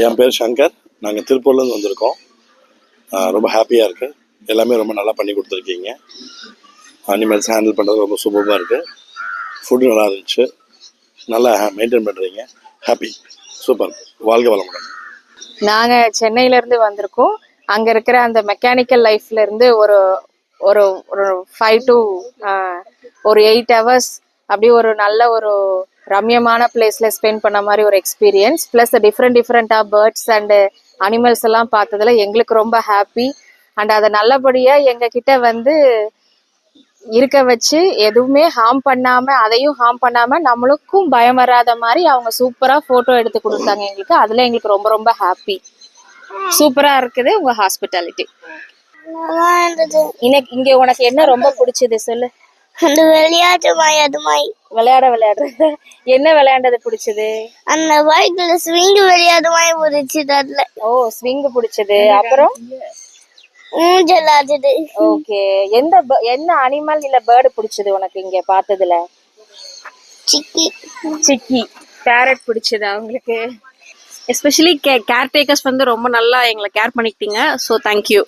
என் பேர் சங்கர். நாங்கள் திருப்பூர்லேருந்து வந்திருக்கோம். ரொம்ப ஹாப்பியாக இருக்குது. எல்லாமே ரொம்ப நல்லா பண்ணி கொடுத்துருக்கீங்க. அனிமல்ஸ் ஹேண்டில் பண்ணுறது ரொம்ப சூப்பராக இருக்குது. ஃபுட்டு நல்லா இருந்துச்சு. நல்லா மெயின்டைன் பண்ணுறீங்க. Happy, super. வாழ்க வளமுடன். நாங்கள் சென்னையிலேருந்து வந்திருக்கோம். அங்கே இருக்கிற அந்த மெக்கானிக்கல் லைஃப்லேருந்து ஒரு ஒரு ஒரு 5 to 8 hours அப்படி ஒரு நல்ல ஒரு ரம்யமான பிளேஸ்ல ஸ்பெண்ட் பண்ண மாதிரி ஒரு எக்ஸ்பீரியன்ஸ். ப்ளஸ் டிஃப்ரெண்டாக பேர்ட்ஸ் அண்டு அனிமல்ஸ் எல்லாம் பார்த்ததுல எங்களுக்கு ரொம்ப ஹாப்பி. அண்ட் அதை நல்லபடியாக எங்ககிட்ட வந்து இருக்க வச்சு எதுவுமே ஹார்ம் பண்ணாமல், அதையும் ஹார்ம் பண்ணாமல் நம்மளுக்கும் பயம் வராத மாதிரி அவங்க சூப்பராக ஃபோட்டோ எடுத்து கொடுத்தாங்க எங்களுக்கு. அதில் எங்களுக்கு ரொம்ப ரொம்ப ஹாப்பி. சூப்பராக இருக்குது உங்கள் ஹாஸ்பிட்டாலிட்டி. இன்னைக்கு இங்கே உனக்கு என்ன ரொம்ப பிடிச்சது சொல்லு. அந்த விளையாடுறது என்ன விளையாண்டது பிடிச்சது? அந்த பைக்ல ஸ்விங் விளையாடுமாய் பிடிச்சது. அதுல ஸ்விங் பிடிச்சது. அப்புறம் ஊஞ்சல் ஆடுது. ஓகே. என்ன அனிமல் இல்ல பேர்டு பிடிச்சது உனக்கு இங்க பார்த்ததுல? சிக்கி பேரட் பிடிச்சது அவங்களுக்கு. எஸ்பெஷலி கேர்டேக்கர்ஸ் வந்து ரொம்ப நல்லா எங்களை கேர் பண்ணிக்கிட்டீங்க. So thank you.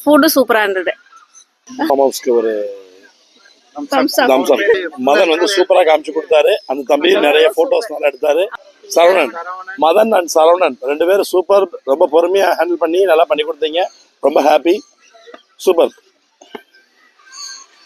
ஃபுட்டு சூப்பராக இருந்தது. ஒரு மதன் வந்து சூப்பரா காமிச்சு கொடுத்தாரு. அந்த தம்பி நிறைய போட்டோஸ் நல்லா எடுத்தாரு. சரவணன், மதன் அண்ட் சரவணன் 2 பேரும் சூப்பர். ரொம்ப பொறுமையா ஹேண்டில் பண்ணி நல்லா பண்ணி கொடுத்தீங்க. ரொம்ப ஹாப்பி, சூப்பர்.